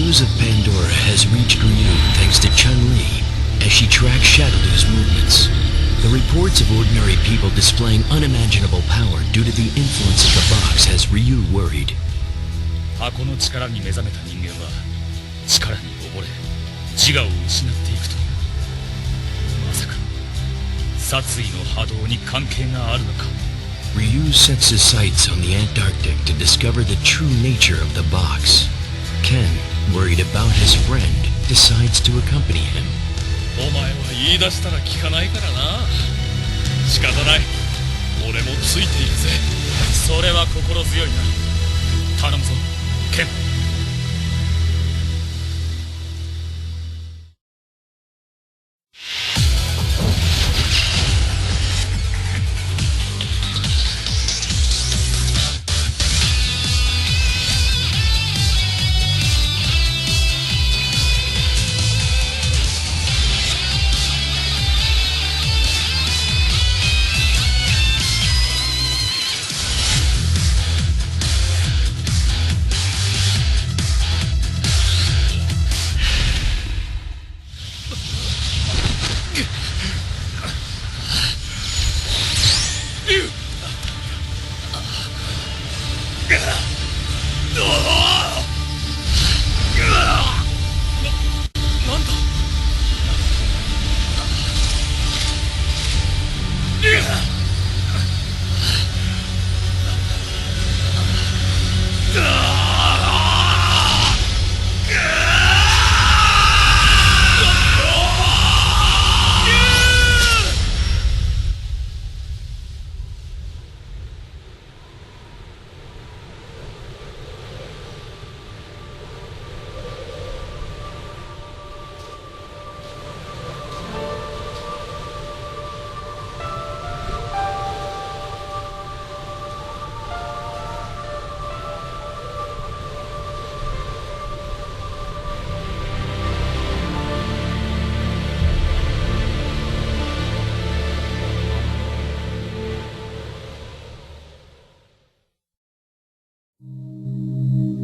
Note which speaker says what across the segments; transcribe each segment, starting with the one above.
Speaker 1: news of Pandora has reached Ryu thanks to Chun-Li as she tracks Shadowloo's movements. The reports of ordinary people displaying unimaginable power due to the influence of the box has Ryu worried.
Speaker 2: 箱の力に目覚めた人間は力に溺れ自我を失っていくという。まさか殺意の波動に関係があるのか。
Speaker 1: Ryu sets his sights on the Antarctic to discover the true nature of the box. Ken, worried about his friend, decides to accompany him.
Speaker 2: お前は言い出したら聞かないからな。仕方ない。俺もついているぜ。それは心強いな。頼むぞ、ケン。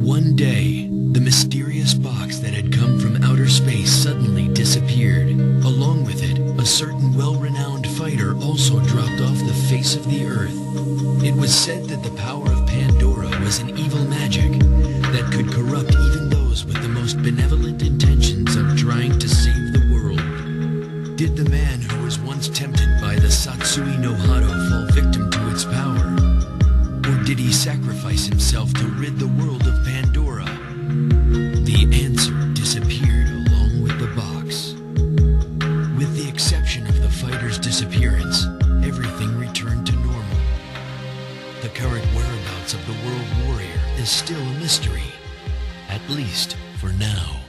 Speaker 1: One day, the mysterious box that had come from outer space suddenly disappeared. Along with it, a certain well-renowned fighter also dropped off the face of the earth. It was said that the power of Pandora was an evil magic that could corrupt even those with the most benevolent intentions of trying to save the world. Did the man who was once tempted by the Satsui no Hado fall victim to its power? Or did he sacrifice himself to rid the world of Pandora? The answer disappeared along with the box. With the exception of the fighter's disappearance, everything returned to normal. The current whereabouts of the World Warrior is still a mystery, at least for now.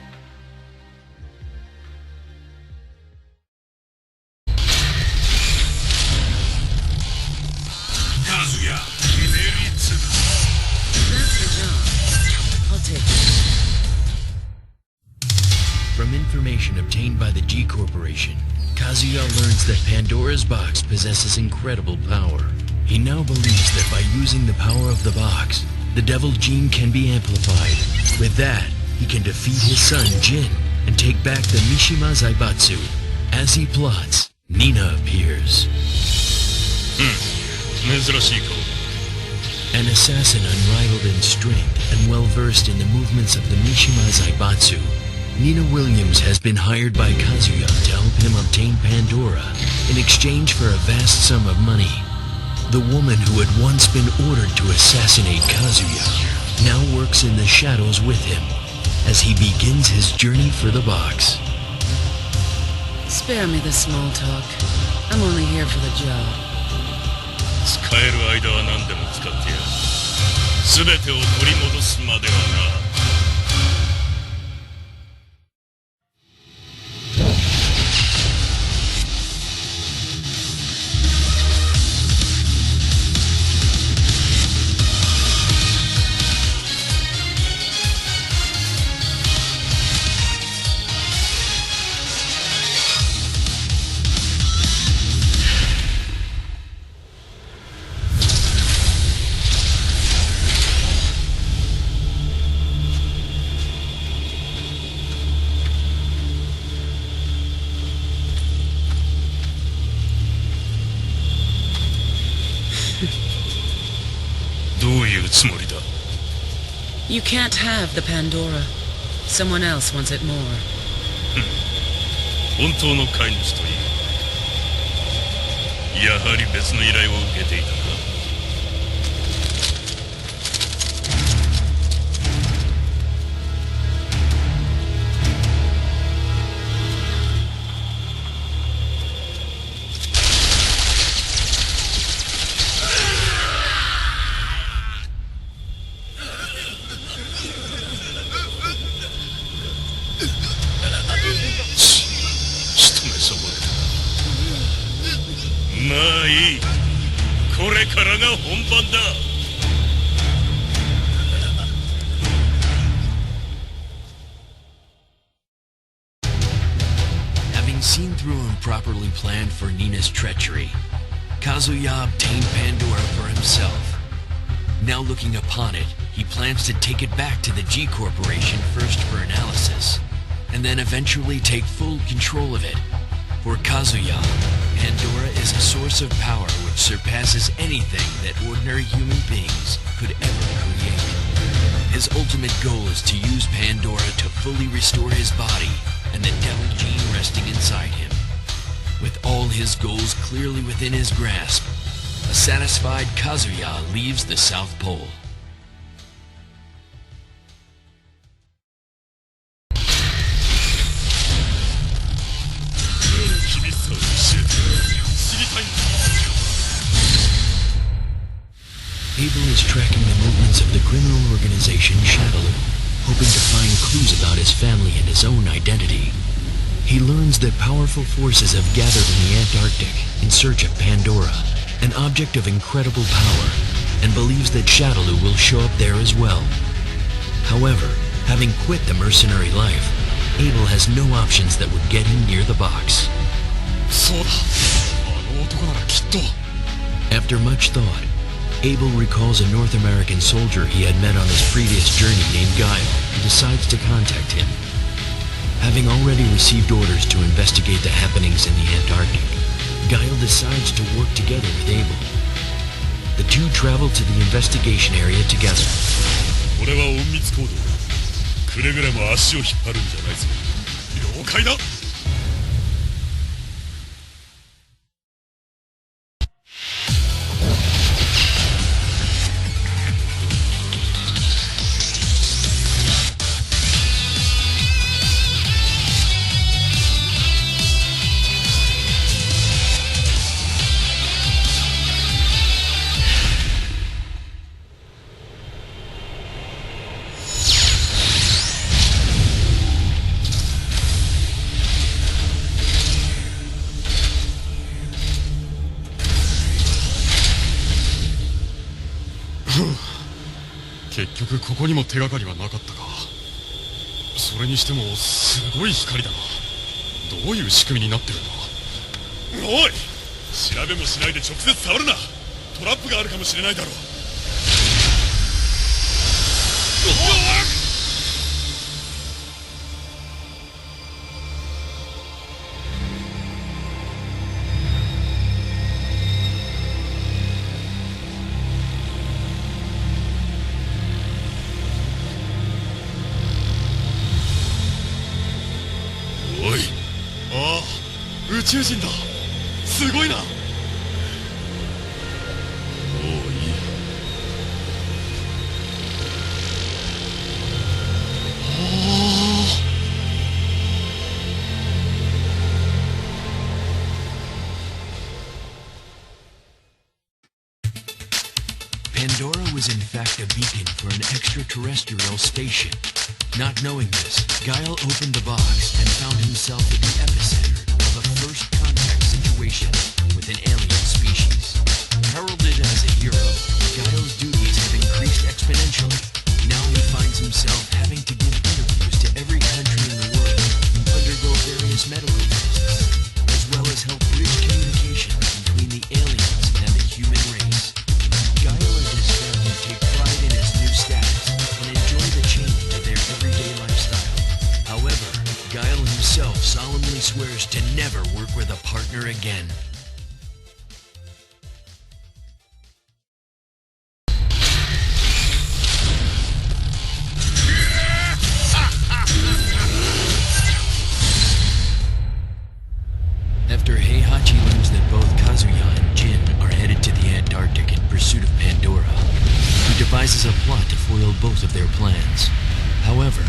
Speaker 3: Kazuya.
Speaker 1: From information obtained by the G Corporation, Kazuya learns that Pandora's box possesses incredible power. He now believes that by using the power of the box, the devil gene can be amplified. With that, he can defeat his son Jin and take back the Mishima Zaibatsu. As he plots, Nina appears. An assassin unrivaled in strength and well-versed in the movements of the Mishima Zaibatsu, Nina Williams has been hired by Kazuya to help him obtain Pandora in exchange for a vast sum of money. The woman who had once been ordered to assassinate Kazuya now works in the shadows with him as he begins his journey for the box.
Speaker 4: Spare me the small talk. I'm only here for the job.
Speaker 2: 使える間は何でも使ってやる。全てを取り戻すまではな。
Speaker 4: You can't have the Pandora. Someone else wants it more.
Speaker 2: 本当の飼い主というやはり別の依頼を受けていたか。まあいい。これからが本番だ。
Speaker 1: Having seen through and properly planned for Nina's treachery, Kazuya obtained Pandora for himself. Now looking upon it, he plans to take it back to the G Corporation first for analysis, and then eventually take full control of it. For Kazuya, Pandora is a source of power which surpasses anything that ordinary human beings could ever create. His ultimate goal is to use Pandora to fully restore his body and the devil gene resting inside him. With all his goals clearly within his grasp, a satisfied Kazuya leaves the South Pole. Abel is tracking the movements of the criminal organization Shadaloo, hoping to find clues about his family and his own identity. He learns that powerful forces have gathered in the Antarctic in search of Pandora, an object of incredible power, and believes that Shadaloo will show up there as well. However, having quit the mercenary life, Abel has no options that would get him near the box. After much thought, Abel recalls a North American soldier he had met on his previous journey named Guile and decides to contact him. Having already received orders to investigate the happenings in the Antarctic, Guile decides to work together with Abel. The two travel to the investigation area together.
Speaker 2: これは隠密行動。くれぐれも足を引っ張るんじゃないぞ。了解だ。結局ここにも手がかりはなかったか。それにしてもすごい光だな。どういう仕組みになってるんだ。おい、調べもしないで直接触るな。トラップがあるかもしれないだろう。宇宙人だ。すごいな。もういい。
Speaker 1: Pandora was in fact a beacon for an extraterrestrial spaceship. Not knowing this, Guile opened the box and found himself at the epicenter of a first contact situation with an alien species. Heralded as a hero, Guile's duties have increased exponentially. Now he finds himself having to give interviews to every country in the world, undergo various medical tests, as well as help bridge communication between the aliens and the human race. Guile and his family take pride in his new status and enjoy the change to their everyday lifestyle. However, Guile himself solemnly swears to never work with a partner again. a plot to foil both of their plans. However,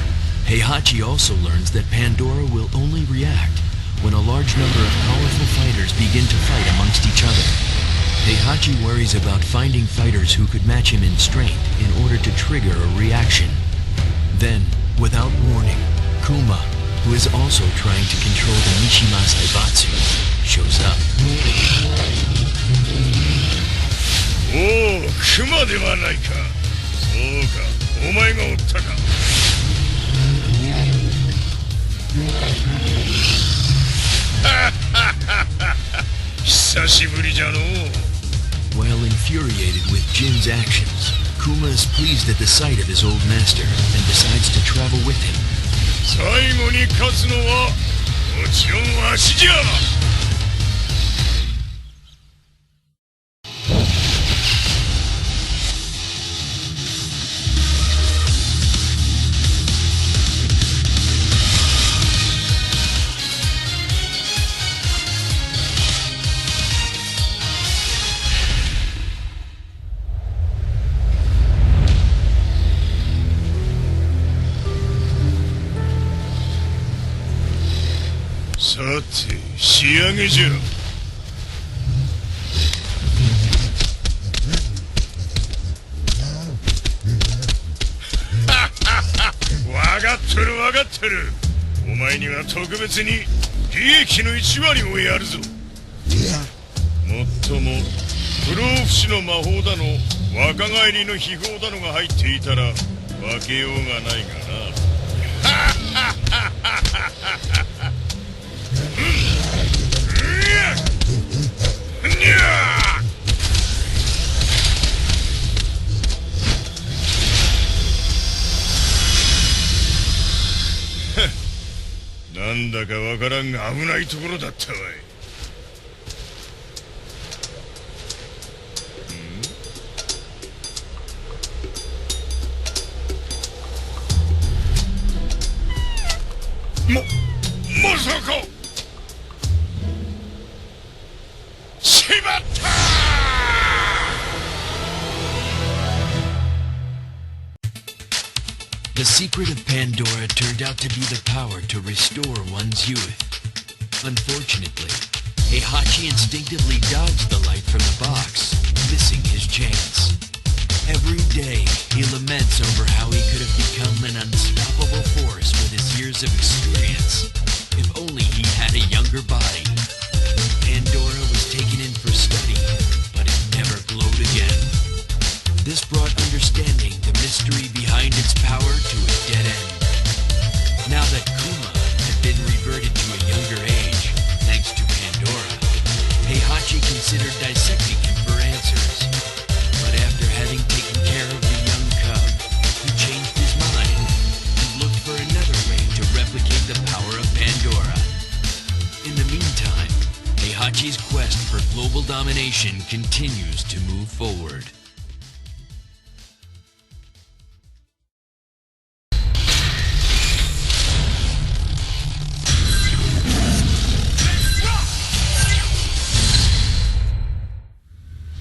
Speaker 1: Heihachi also learns that Pandora will only react when a large number of powerful fighters begin to fight amongst each other. Heihachi worries about finding fighters who could match him in strength in order to trigger a reaction. Then, without warning, Kuma, who is also trying to control the Mishima's Daibatsu, shows up.
Speaker 2: Oh, Kuma ではないか。そうか、お前がおったか。久しぶりじゃのう。
Speaker 1: While infuriated with Jin's actions, Kuma is pleased at the sight of his old master and decides to travel with him.
Speaker 2: 最後に勝つのはもちろんわしじゃ。さて仕上げじゃ。わかっとるわかっとる。お前には特別に利益の1割をやるぞ。もっとも不老不死の魔法だの若返りの秘宝だのが入っていたら負けようがないがな。なんだかわからんが危ないところだったわい。まさかしまった。
Speaker 1: The secret of Pandora turned out to be the power to restore one's youth. Unfortunately, Heihachi instinctively dodged the light from the box, missing his chance. Every day, he laments over how he could have become an unstoppable force with his years of experience. If only he had a younger body. Pandora was taken in for study, but it never glowed again. This brought understanding the mystery behind its power to a dead end. Now that Kuma had been reverted to a younger age, thanks to Pandora, Heihachi considered dissecting him for answers. But after having taken care of the young cub, he changed his mind and looked for another way to replicate the power of Pandora. In the meantime, Heihachi's quest for global domination continues to move forward.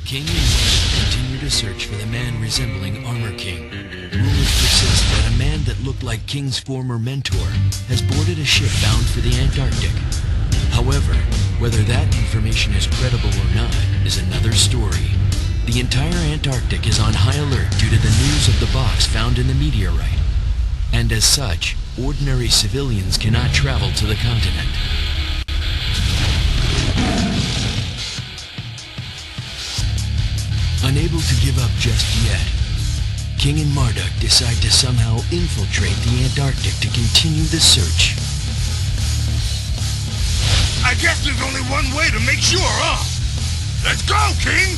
Speaker 1: King and Marduk continue to search for the man resembling Armor King. Rumors persist that a man that looked like King's former mentor has boarded a ship bound for the Antarctic. However, whether that information is credible or not is another story. The entire Antarctic is on high alert due to the news of the box found in the meteorite. And as such, ordinary civilians cannot travel to the continent. Unable to give up just yet, King and Marduk decide to somehow infiltrate the Antarctic to continue the search.
Speaker 2: I guess there's only one way to make sure, huh? Let's go, King!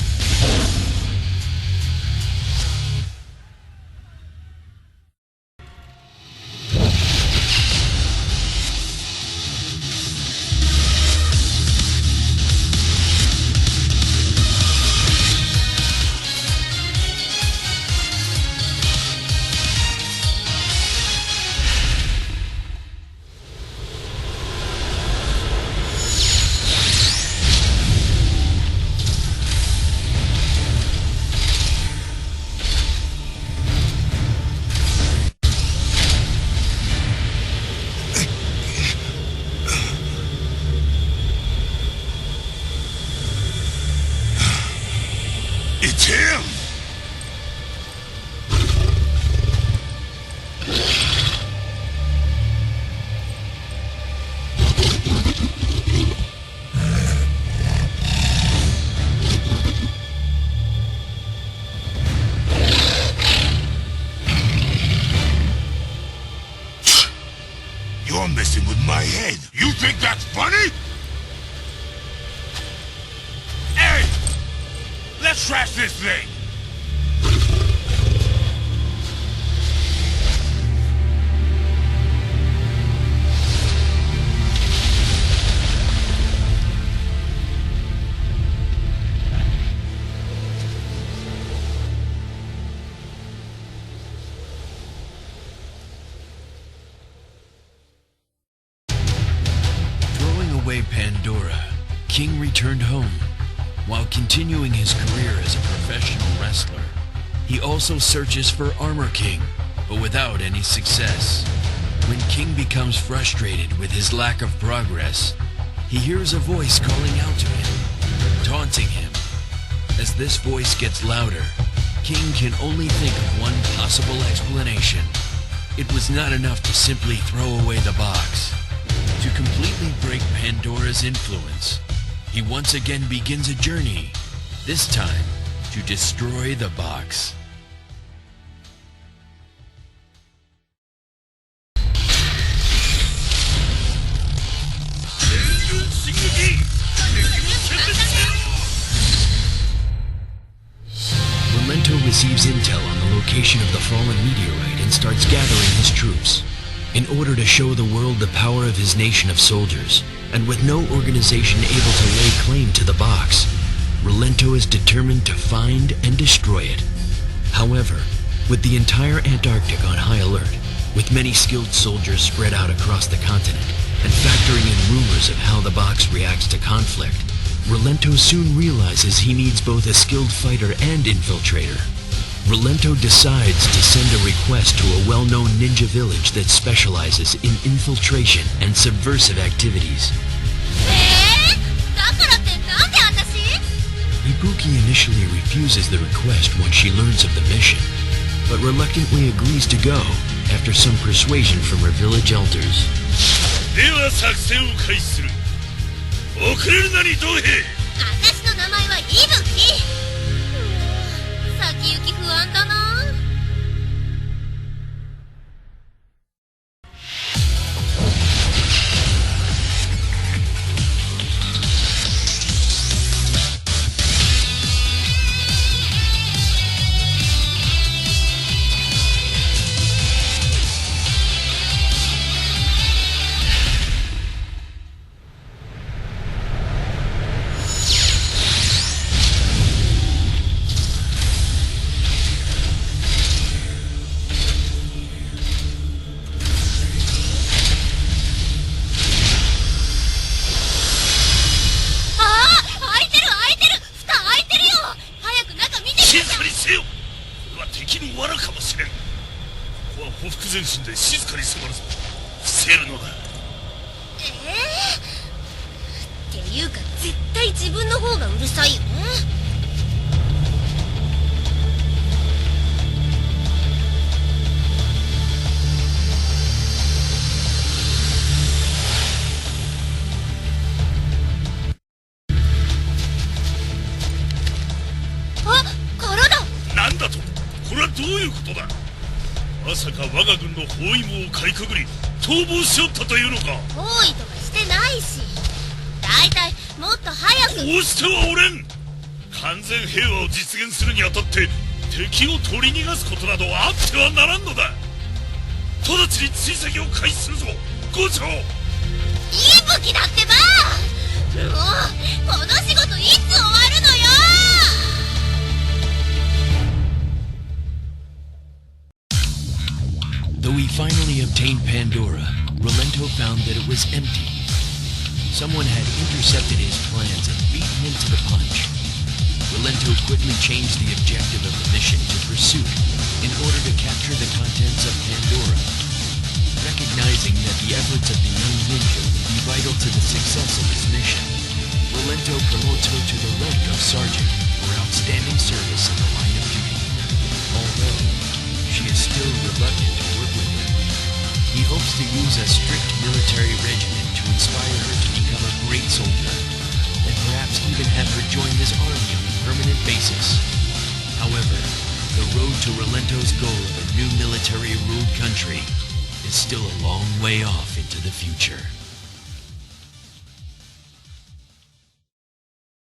Speaker 3: You're messing with my head. You think that's funny? Hey! Let's trash this thing!
Speaker 1: Pandora, King returned home. While continuing his career as a professional wrestler, he also searches for Armor King, but without any success. When King becomes frustrated with his lack of progress, he hears a voice calling out to him, taunting him. As this voice gets louder, King can only think of one possible explanation. It was not enough to simply throw away the box. To completely break Pandora's influence, he once again begins a journey, this time to destroy the box. Rolento receives intel on the location of the fallen meteorite and starts gathering his troops. In order to show the world the power of his nation of soldiers, and with no organization able to lay claim to the box, Rolento is determined to find and destroy it. However, with the entire Antarctic on high alert, with many skilled soldiers spread out across the continent, and factoring in rumors of how the box reacts to conflict, Rolento soon realizes he needs both a skilled fighter and infiltrator. Rolento decides to send a request to a well-known ninja village that specializes in infiltration and subversive activities. Ibuki initially refuses the request when she learns of the mission, but reluctantly agrees to go after some persuasion from her village elders.
Speaker 2: では作戦を開始する。遅れるなりどうへ。
Speaker 5: 私の名前はイブキ。先行き不安だな。
Speaker 2: 前進で静かに迫るぞ。伏せるのだ。
Speaker 5: っていうか絶対自分の方がうるさいよね。あ、殻だ。
Speaker 2: なんだと。これはどういうことだ。まさか我が軍の包囲網をかいくぐり逃亡しよったというのか。
Speaker 5: 包囲とかしてないし、だいたいもっと早く。
Speaker 2: こうしてはおれん。完全平和を実現するにあたって敵を取り逃がすことなどあってはならんのだ。直ちに追跡を開始するぞ伍長。
Speaker 5: いぶきだってば。もうこの仕事いつ終わるのよ。
Speaker 1: Though he finally obtained Pandora, Rolento found that it was empty. Someone had intercepted his plans and beaten him to the punch. Rolento quickly changed the objective of the mission to pursuit in order to capture the contents of Pandora. Recognizing that the efforts of the young ninja would be vital to the success of his mission, Rolento promotes her to the rank of sergeant for outstanding service in the line of duty. Although she is still reluctant to work with him, he hopes to use a strict military regimen to inspire her to become a great soldier, and perhaps even have her join his army on a permanent basis. However, the road to Rolento's goal of a new military-ruled country is still a long way off into the future.